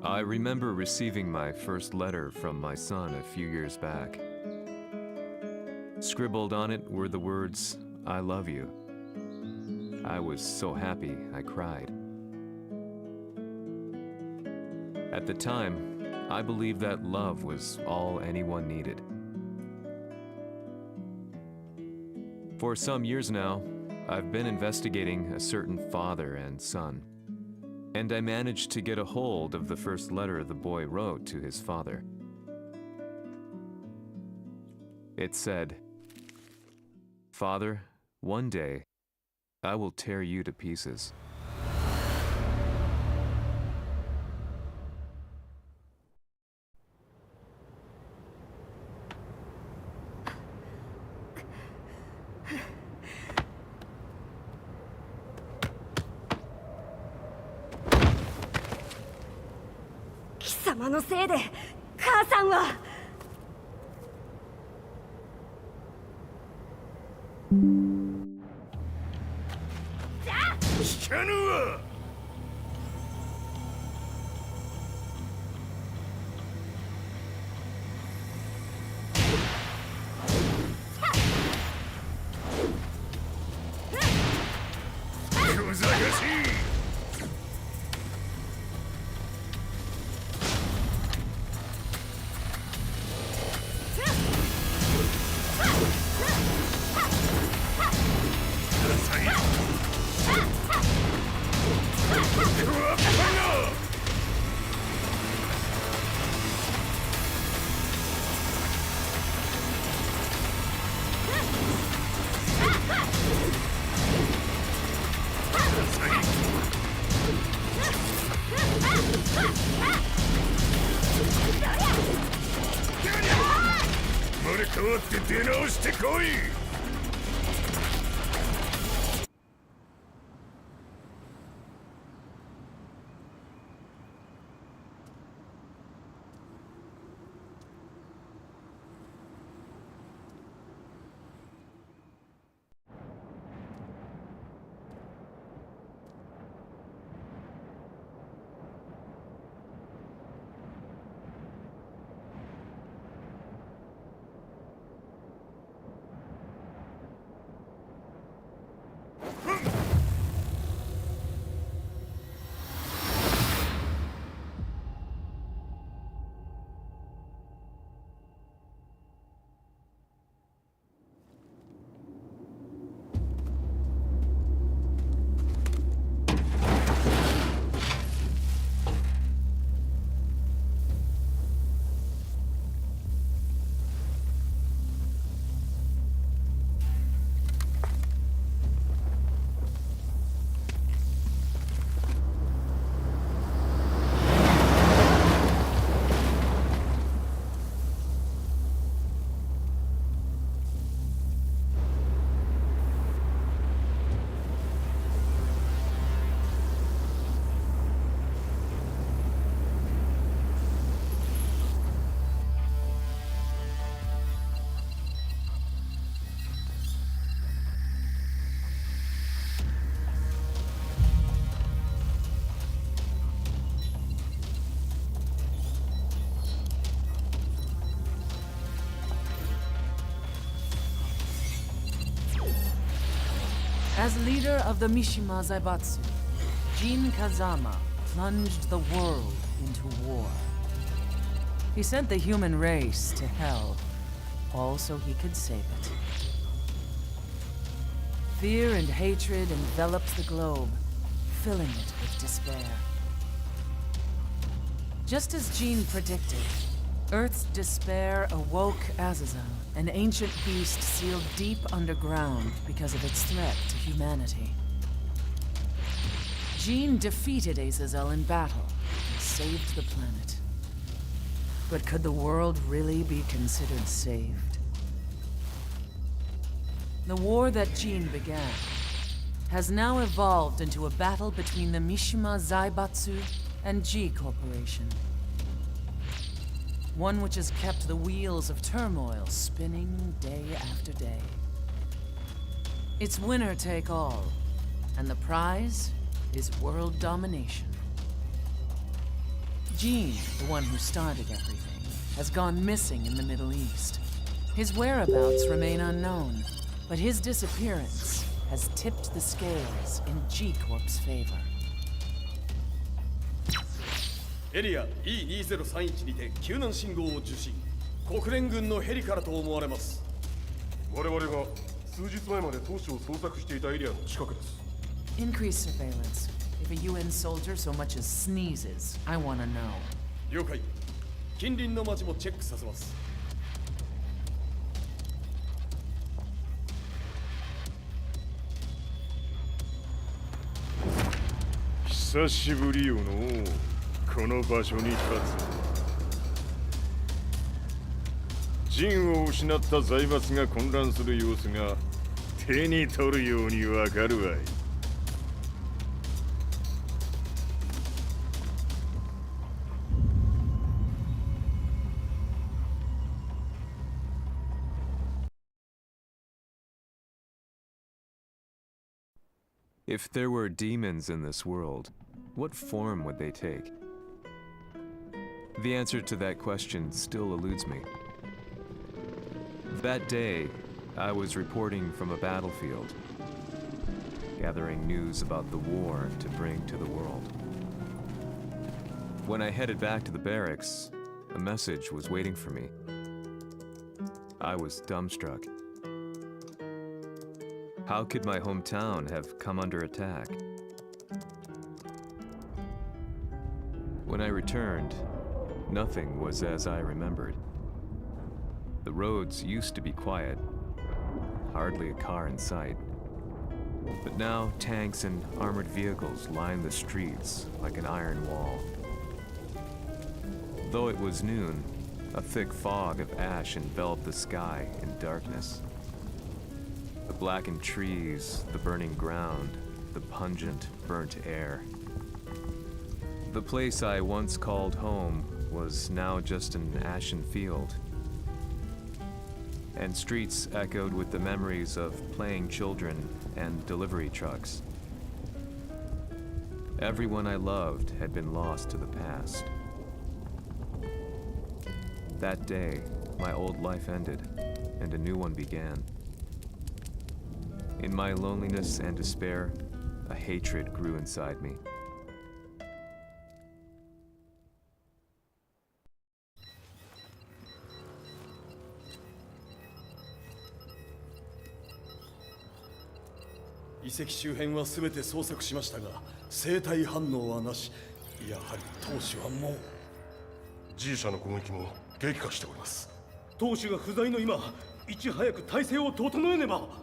I remember receiving my first letter from my son a few years back. Scribbled on it were the words, "I love you." I was so happy I cried. At the time, I believed that love was all anyone needed. For some years now, I've been investigating a certain father and son, and I managed to get a hold of the first letter the boy wrote to his father. It said, "Father, one day, I will tear you to pieces."貴様のせいで母さんは。聞かぬわ。小賢しい。生まれ変わって出直してこい。As leader of the Mishima Zaibatsu, Jin Kazama plunged the world into war. He sent the human race to hell, all so he could save it. Fear and hatred enveloped the globe, filling it with despair. Just as Jin predicted, Earth's despair awoke Azazel, an ancient beast sealed deep underground because of its threat to humanity. Jin defeated Azazel in battle and saved the planet. But could the world really be considered saved? The war that Jin began has now evolved into a battle between the Mishima Zaibatsu and G Corporation. One which has kept the wheels of turmoil spinning day after day. It's winner take all, and the prize is world domination. Gene, the one who started everything, has gone missing in the Middle East. His whereabouts remain unknown, but his disappearance has tipped the scales in G-Corp's favor. エリア E2031 にて救難信号を受信。国連軍のヘリからと思われます。我々が数日前まで当初を捜索していたエリアの近くです。 Increase surveillance. If a UN soldier so much as sneezes, I want to know. 了解。近隣の町もチェックさせます。久しぶりよのこの場所に立つ。陣を失った財閥が混乱する様子が手に取るようにわかるわい。If there were demons in this world, what form would they take? The answer to that question still eludes me. That day, I was reporting from a battlefield, gathering news about the war to bring to the world. When I headed back to the barracks, a message was waiting for me. I was dumbstruck. How could my hometown have come under attack? When I returned, nothing was as I remembered. The roads used to be quiet, hardly a car in sight. But now tanks and armored vehicles line the streets like an iron wall. Though it was noon, a thick fog of ash enveloped the sky in darkness. The blackened trees, the burning ground, the pungent, burnt air. The place I once called home was now just an ashen field. And streets echoed with the memories of playing children and delivery trucks. Everyone I loved had been lost to the past. That day, my old life ended, and a new one began. In my loneliness and despair, a hatred grew inside me.遺跡周辺は全て捜索しましたが、生体反応はなし。やはり当主はもう。G 社の攻撃も激化しております。当主が不在の今、いち早く体制を整えねば。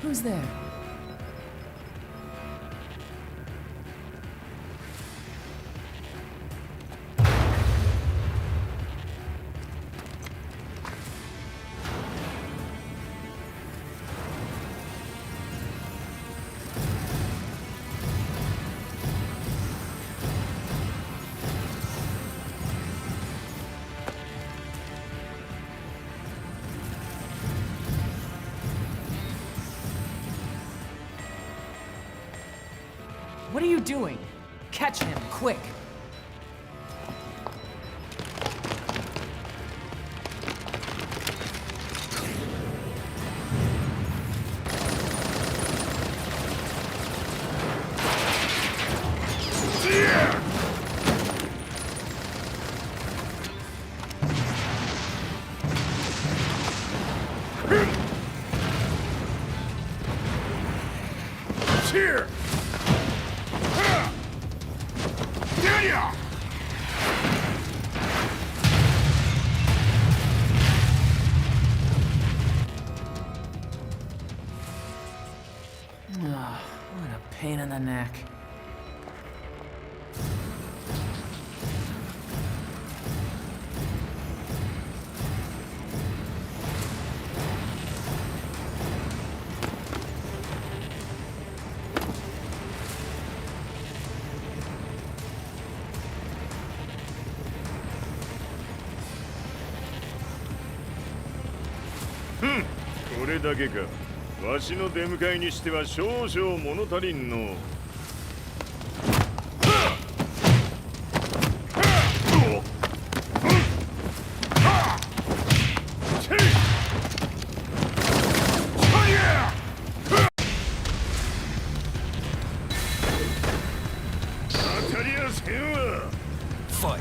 Who's there? What are you doing? Catch him, quick! Here! What a pain in the neck. これだけか。わしの出迎えにしては少々物足りんの。当たりやせんわ。Fight.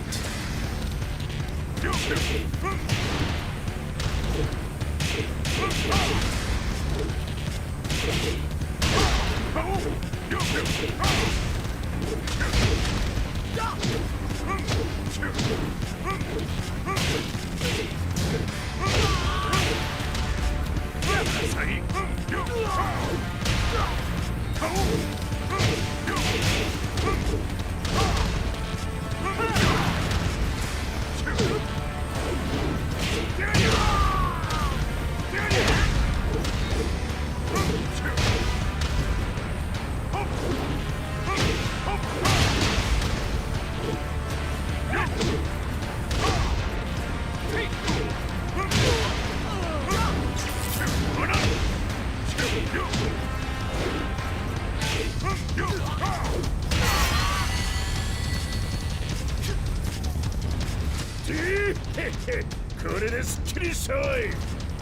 これですっきりしたわい。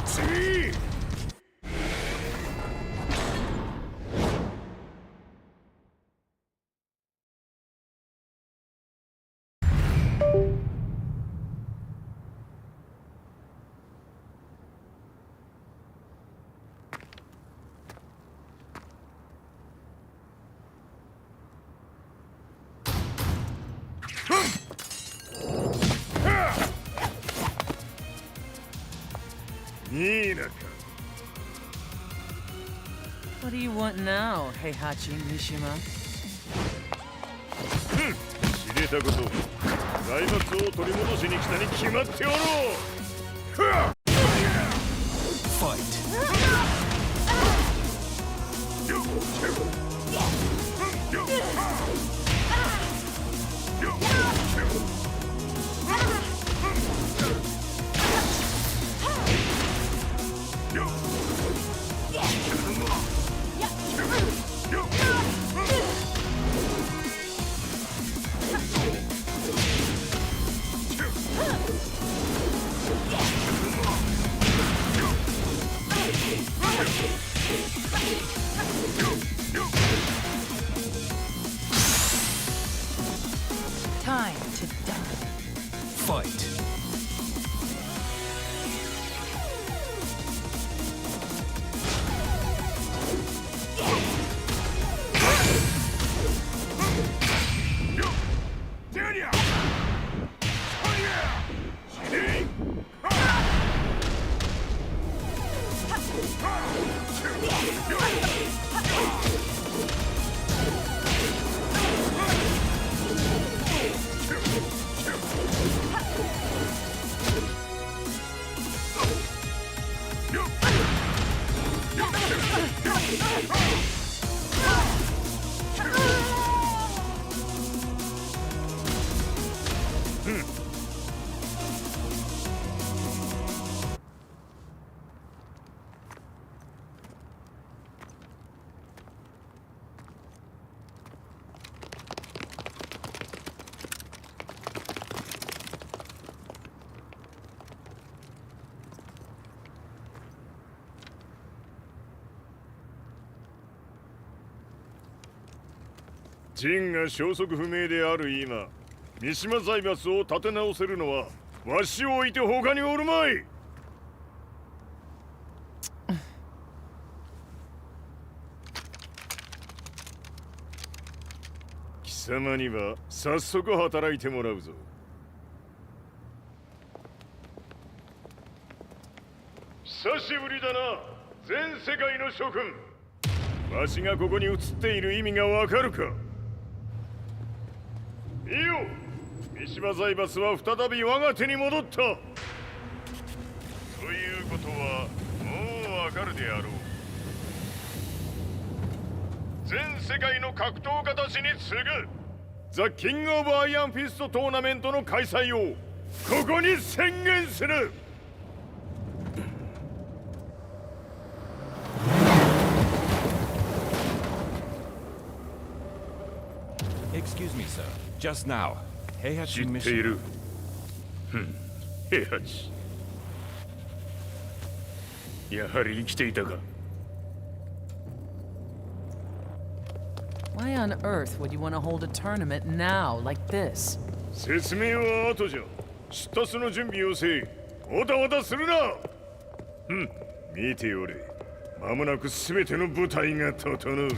次。いいなか。What do you want now, Heihachi Mishima? 知れたこと。財閥を取り戻しに来たに決まっておろう。Fight. Time to die. Fight.陣が消息不明である今、三島財閥を立て直せるのはわしを置いて他におるまい。貴様には早速働いてもらうぞ。久しぶりだな、全世界の諸君。わしがここに映っている意味がわかるか。いいよ、三島財閥は再び我が手に戻った。ということはもうわかるであろう。全世界の格闘家たちに次ぐザ・キング・オブ・アイアンフィストトーナメントの開催をここに宣言する。sir. Just now, 知 Heihachi ってい Mishima. る平八やはり生きていたか Why on earth would you want to hold a tournament now, like this? 説明は後じゃ出立の準備をせいおたわたするな見ておれ間もなく全ての部隊が整う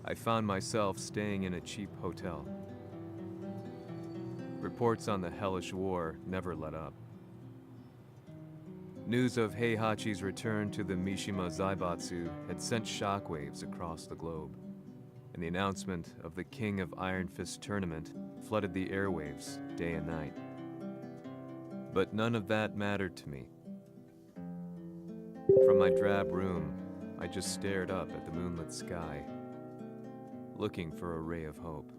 I found myself staying in a cheap hotel. Reports on the hellish war never let up. News of Heihachi's return to the Mishima Zaibatsu had sent shockwaves across the globe, and the announcement of the King of Iron Fist tournament flooded the airwaves day and night. But none of that mattered to me. From my drab room, I just stared up at the moonlit sky, looking for a ray of hope.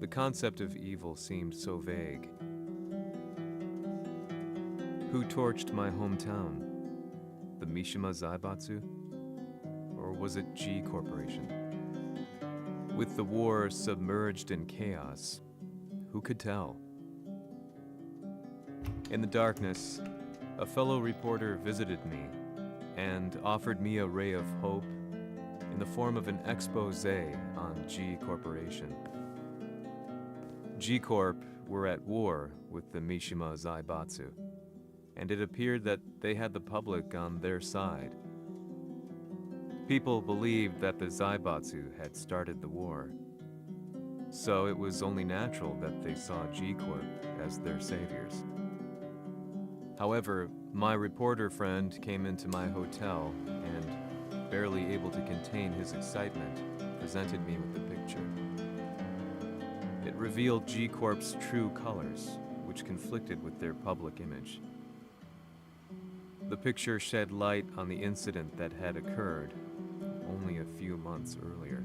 The concept of evil seemed so vague. Who torched my hometown? The Mishima Zaibatsu? Or was it G Corporation? With the war submerged in chaos, who could tell? In the darkness, a fellow reporter visited me and offered me a ray of hope in the form of an expose on G Corporation. G Corp were at war with the Mishima Zaibatsu, and it appeared that they had the public on their side. People believed that the Zaibatsu had started the war, so it was only natural that they saw G Corp as their saviors. However, my reporter friend came into my hotel and, barely able to contain his excitement, presented me with the picture. It revealed G Corp's true colors, which conflicted with their public image. The picture shed light on the incident that had occurred only a few months earlier.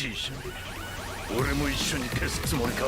G社俺も一緒に消すつもりか。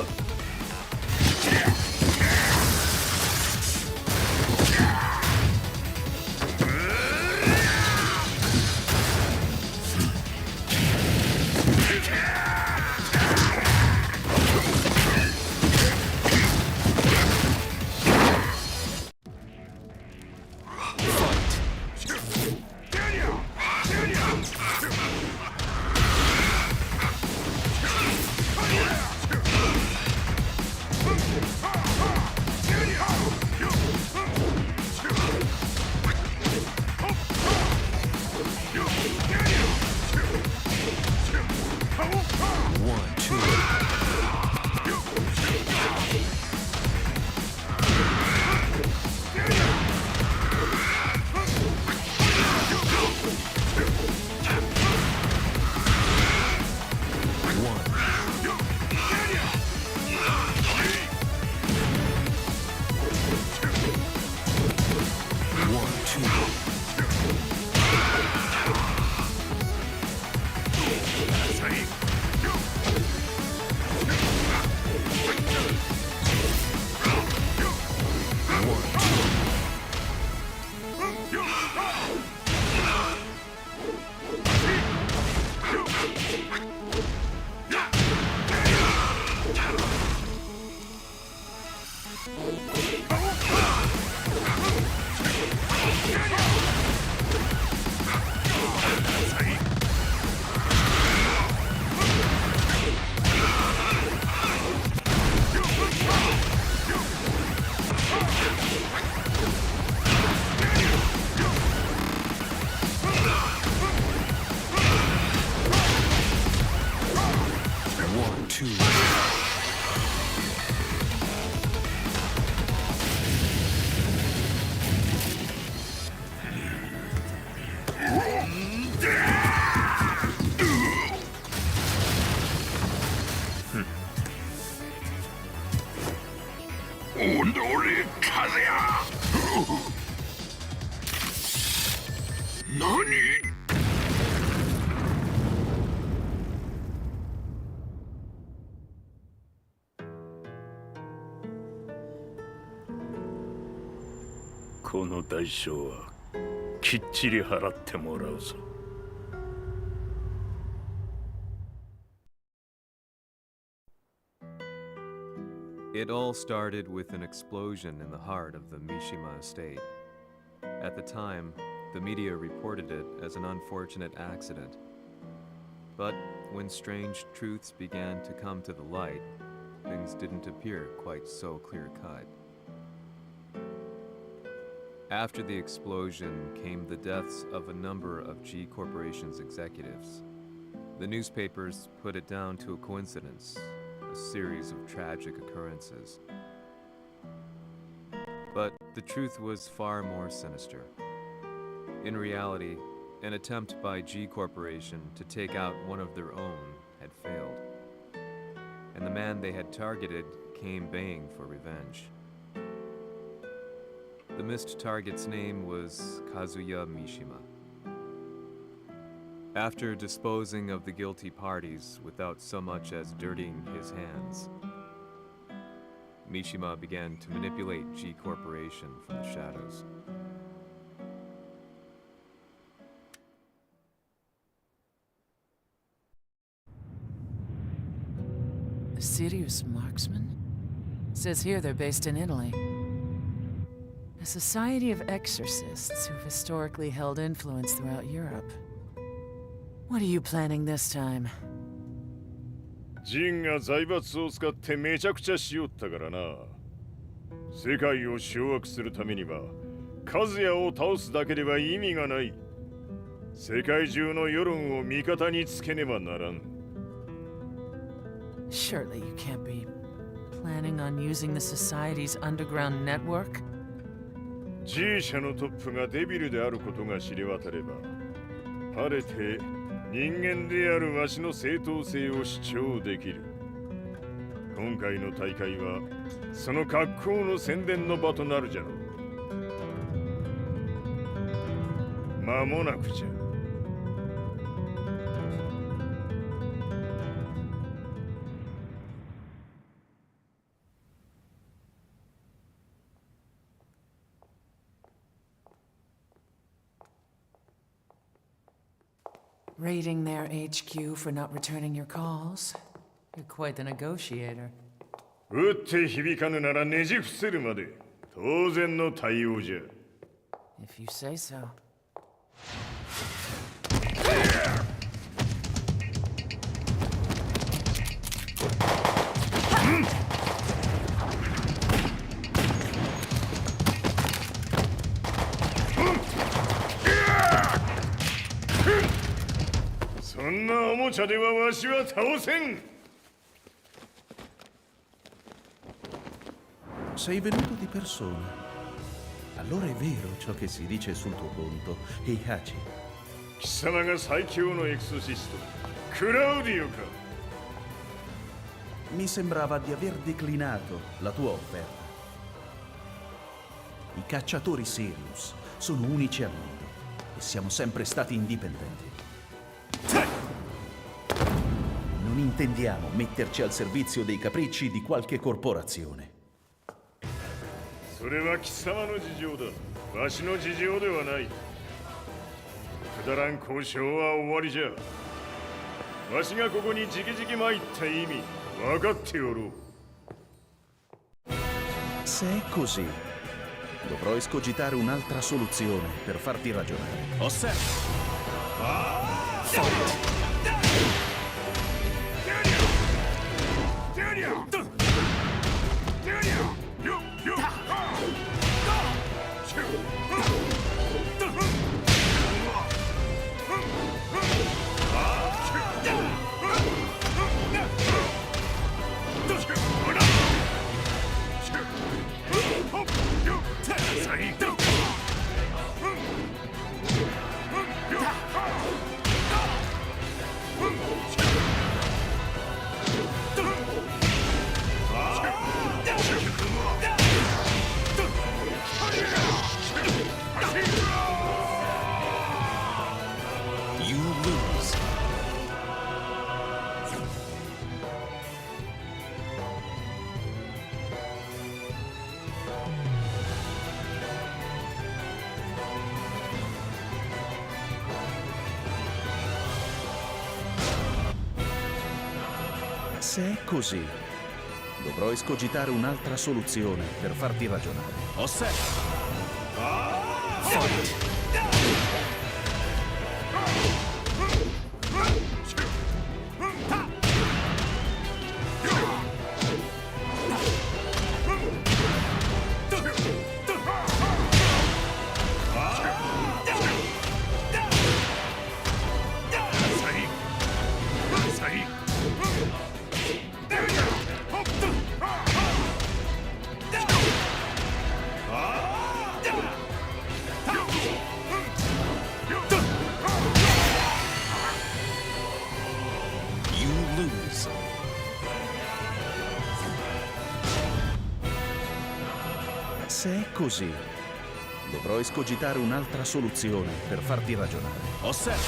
この代償はきっちり払ってもらうぞ。It all started with an explosion in the heart of the Mishima estate. At the time, the media reported it as an unfortunate accident. But when strange truths began to come to the light, things didn't appear quite so clear-cut. After the explosion came the deaths of a number of G Corporation's executives. The newspapers put it down to a coincidence, a series of tragic occurrences. But the truth was far more sinister. In reality, an attempt by G Corporation to take out one of their own had failed, and the man they had targeted came baying for revenge. The missed target's name was Kazuya Mishima. After disposing of the guilty parties without so much as dirtying his hands, Mishima began to manipulate G Corporation from the shadows. A serious marksman? Says here they're based in Italy. A society of exorcists who've historically held influence throughout Europe. What are you planning this time? ジンが財閥を使ってめちゃくちゃしよったからな。世界を掌握するためにはカズヤを倒すだけでは意味がない。世界中の世論を味方につけねばならん。Surely you can't be planning on using the society's underground network? G 社のトップがデビルであることが知れ渡れば、晴れて人間であるわしの正当性を主張できる。今回の大会はその格好の宣伝の場となるじゃろう。間もなくじゃ。Raiding their HQ for not returning your calls? You're quite the negotiator. 撃って響かぬならねじ伏せるまで当然の対応じゃ。If you say so. そんなおもちゃではわしは倒せん。Sei venuto di persona. Allora è vero ciò che si dice sul tuo conto, Heihachi. 貴様が最強のエクソシスト、クラウディオか。Mi sembrava di aver declinato la tua offerta. I cacciatori Sirius sono unici al mondo e siamo sempre stati indipendenti. Non intendiamo metterci al servizio dei capricci di qualche corporazione. それは貴様の事情だ。わしの事情ではない。くだらん交渉は終わりじゃ。わしがここにじきじき参った意味、分かっておろう。Se è così, dovrò escogitare un'altra soluzione per farti ragionare. Osserva! You lose. Se è così, dovrò escogitare un'altra soluzione per farti ragionare. Osserva! Fight! Se è così, Dovrò escogitare un'altra soluzione per farti ragionare. Osserva!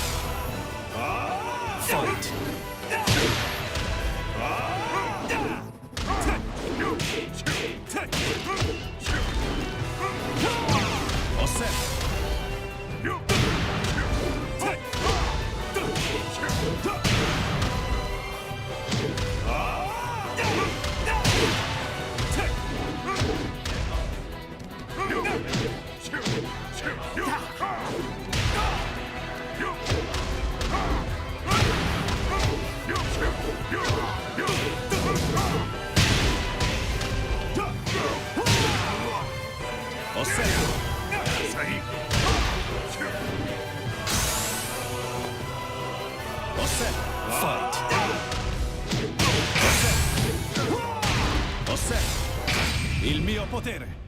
Fight! Osserva! Il mio potere!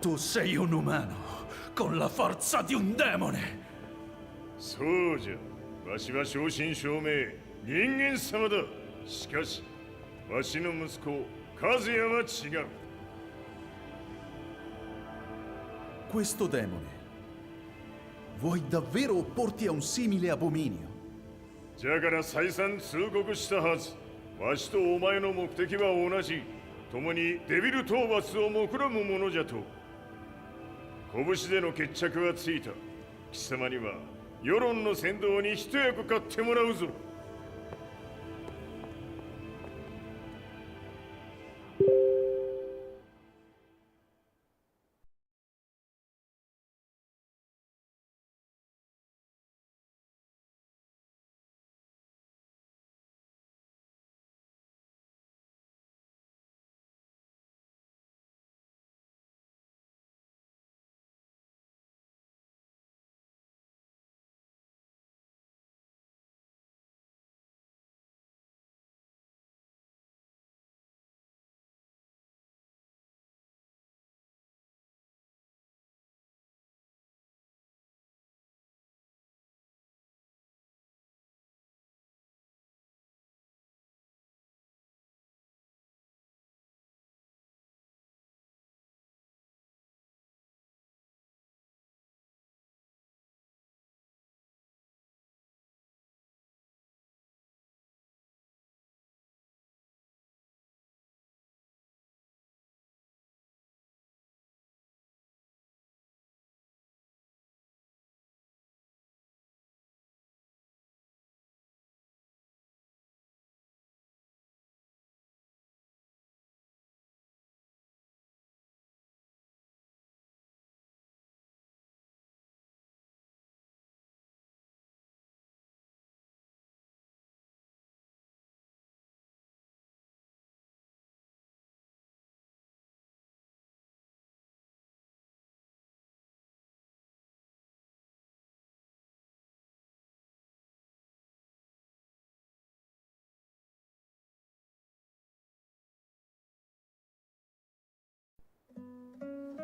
Tu sei un umano, con la forza di un demone! そうじゃ、わしは正真正銘人間様だ。しかしわしの息子和也は違う。 Questo demone, vuoi davvero opporti a un simile abominio? じゃから再三通告したはず。わしとお前の目的は同じ。共にデビル討伐を目論むものじゃと。拳での決着はついた。貴様には世論の先導に一役買ってもらうぞ。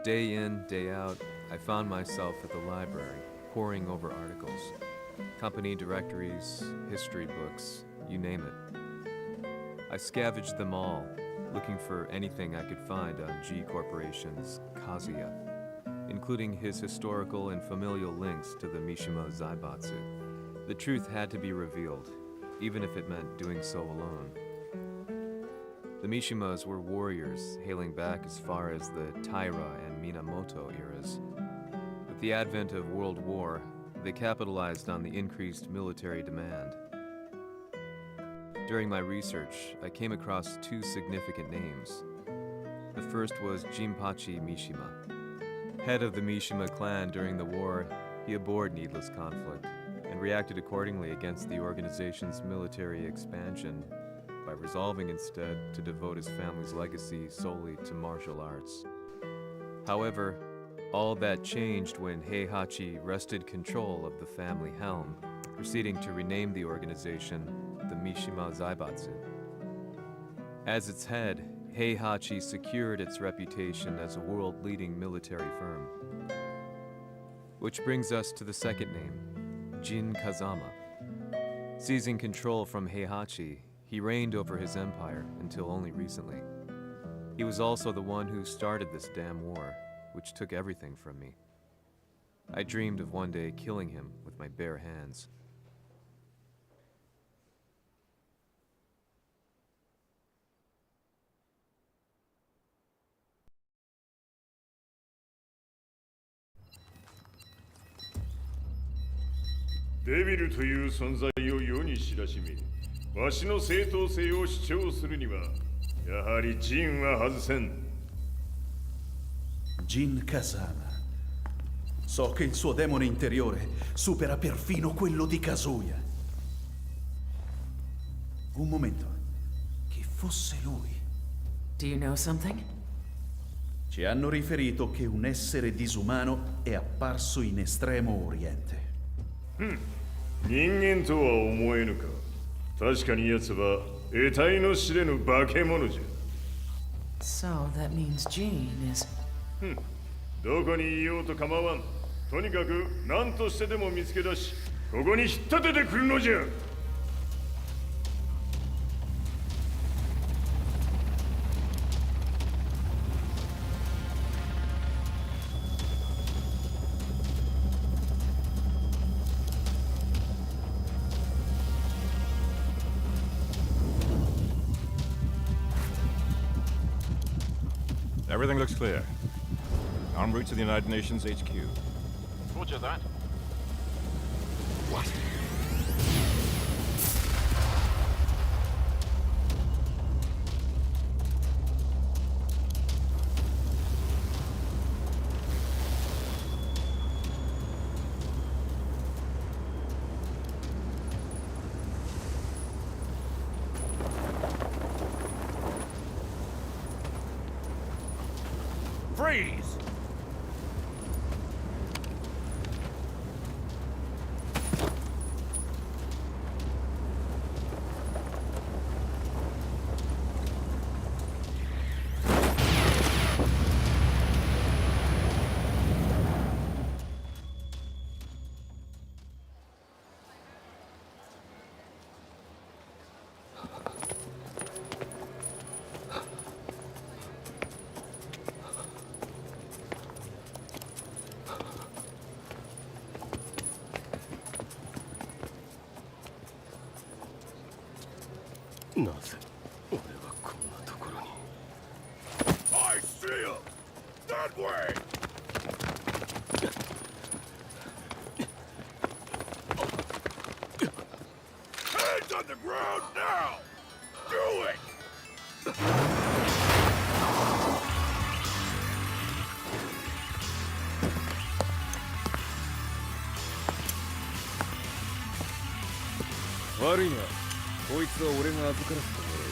Day in, day out, I found myself at the library, poring over articles. Company directories, history books, you name it. I scavenged them all, looking for anything I could find on G Corporation's Kazuya, including his historical and familial links to the Mishima Zaibatsu. The truth had to be revealed, even if it meant doing so alone. The Mishimas were warriors hailing back as far as the Taira and Minamoto eras. With the advent of World War, they capitalized on the increased military demand. During my research, I came across two significant names. The first was Jinpachi Mishima. Head of the Mishima clan during the war, he abhorred needless conflict and reacted accordingly against the organization's military expansion by resolving instead to devote his family's legacy solely to martial arts. However, all that changed when Heihachi wrested control of the family helm, proceeding to rename the organization the Mishima Zaibatsu. As its head, Heihachi secured its reputation as a world-leading military firm. Which brings us to the second name, Jin Kazama. Seizing control from Heihachi, he reigned over his empire until only recently. He was also the one who started this damn war, which took everything from me. I dreamed of one day killing him with my bare hands.デビルという存在を世に知らしめ、わしの正当性を主張するには、やはりジンは外せん。Jin Kazama. So che il suo demone interiore supera perfino quello di Kazuya. Un momento. Chi fosse lui? Do you know something? Ci hanno riferito che un essere disumano è apparso in Estremo Oriente. 人間とは思えぬか。確かに奴は得体の知れぬ化け物じゃ。 So that means Jean is... どこにいようと構わん。とにかく何としてでも見つけ出し、ここに引っ立ててくるのじゃ。 Everything looks clear. En route to the United Nations HQ. Roger that. What? Freeze! I see him! That way! Hands on the ground now! Do it! Worry not. こいつは俺が預からせてもらう。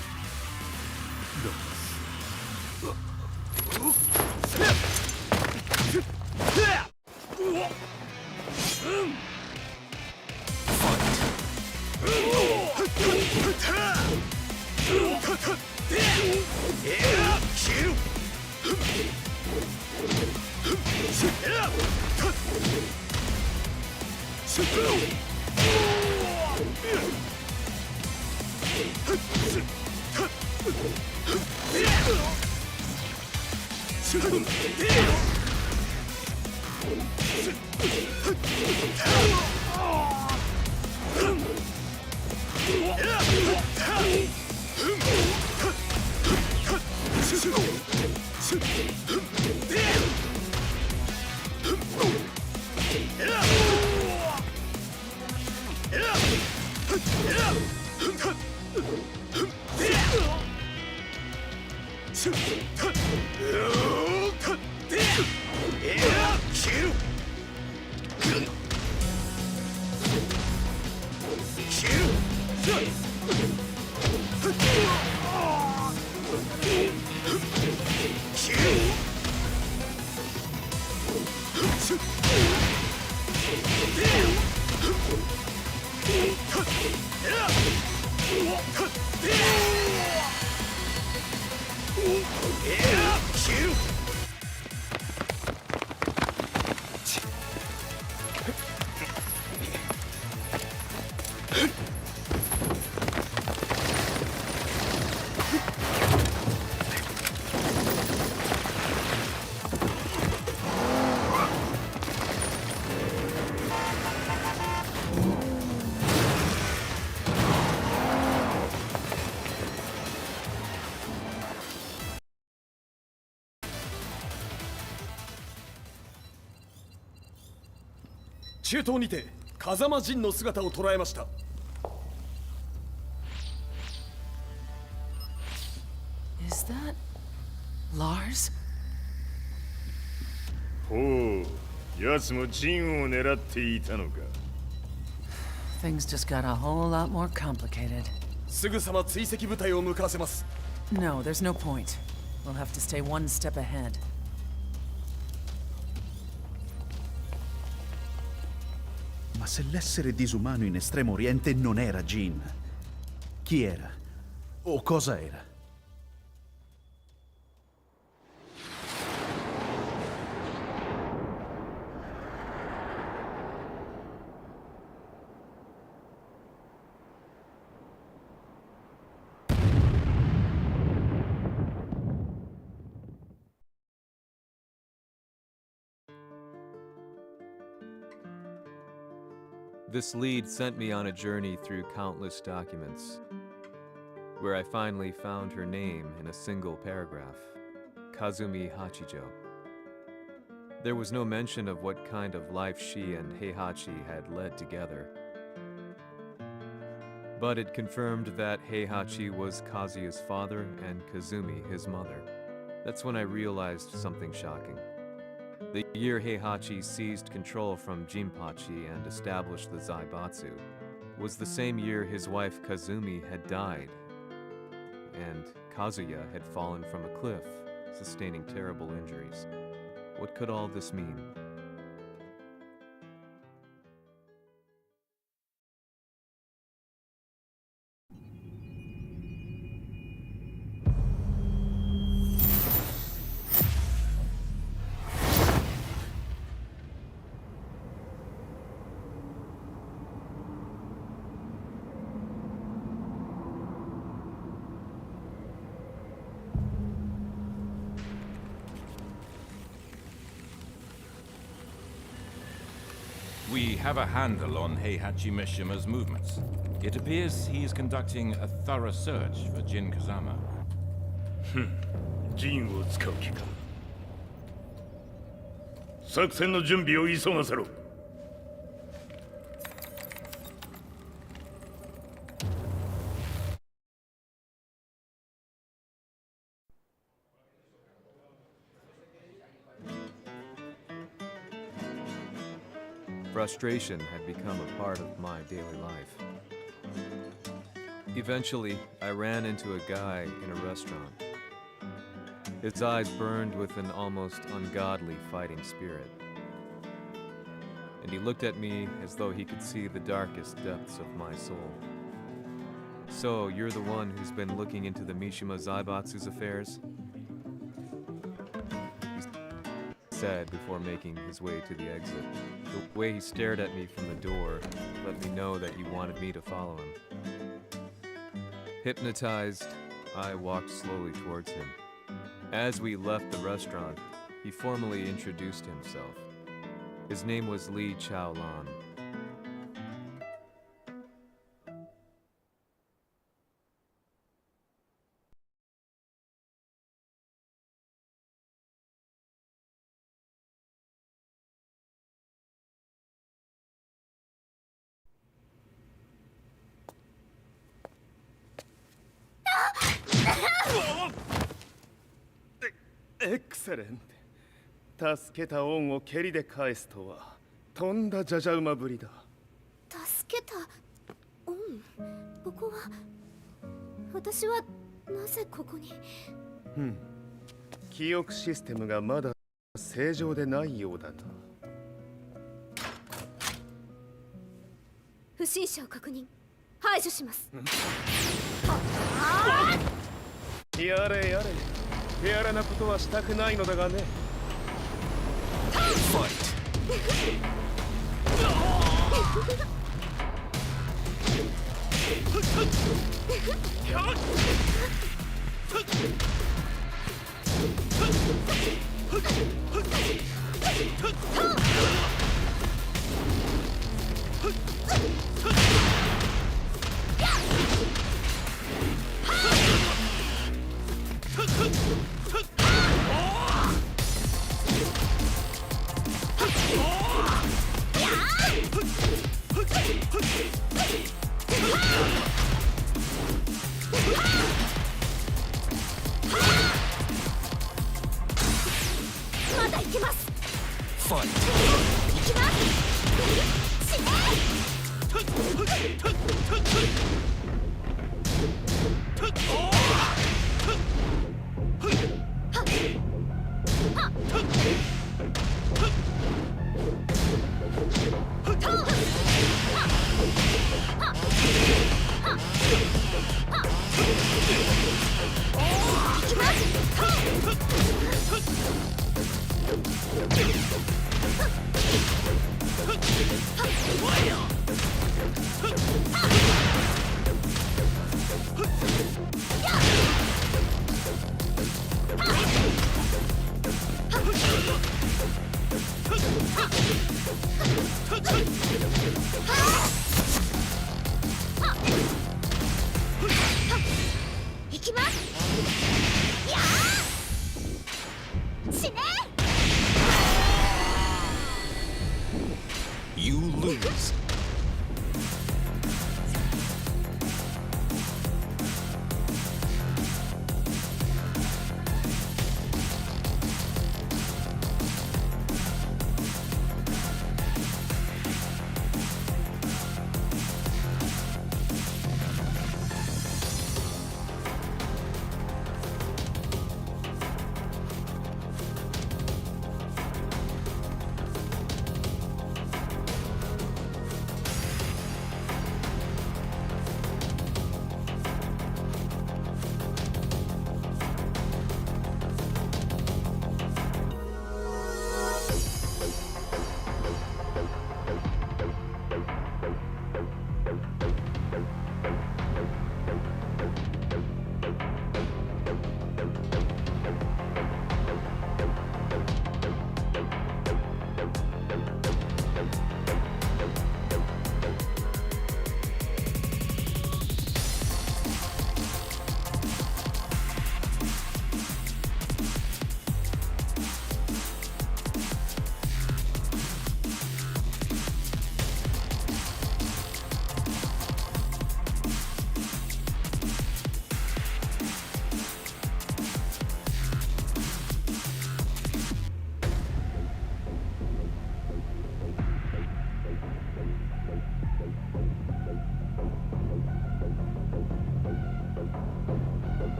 中東にて風間陣の姿を捉えました。 Is that Lars? ほう、奴もジンを狙っていたのか。 Things just got a whole lot more complicated. すぐさま追跡部隊を向かわせます。 No, there's no point. We'll have to stay one step ahead. Ma se l'essere disumano in Estremo Oriente non era Jin, chi era? O cosa era? This lead sent me on a journey through countless documents, where I finally found her name in a single paragraph, Kazumi Hachijo. There was no mention of what kind of life she and Heihachi had led together, but it confirmed that Heihachi was Kazuya's father and Kazumi his mother. That's when I realized something shocking. The year Heihachi seized control from Jinpachi and established the Zaibatsu was the same year his wife Kazumi had died, and Kazuya had fallen from a cliff, sustaining terrible injuries. What could all this mean? We have a handle on Heihachi Mishima's movements. It appears he is conducting a thorough search for Jin Kazama. ジンを使う気か。作戦の準備を急がせろ。 Frustration had become a part of my daily life. Eventually, I ran into a guy in a restaurant. His eyes burned with an almost ungodly fighting spirit. And he looked at me as though he could see the darkest depths of my soul. So, you're the one who's been looking into the Mishima Zaibatsu's affairs? He said before making his way to the exit. The way he stared at me from the door let me know that he wanted me to follow him. Hypnotized, I walked slowly towards him. As we left the restaurant, he formally introduced himself. His name was Li Chaolan. Excellent. 助けた恩を蹴りで返すとはとんだじゃじゃ馬ぶりだ。助けた恩。ここは私はなぜここに。記憶システムがまだ正常でないようだな。不審者を確認。排除します。やれやれ。手荒なことはしたくないのだがね。けます。 Fight. いきます。死ね。 いきます。やあ。死ね。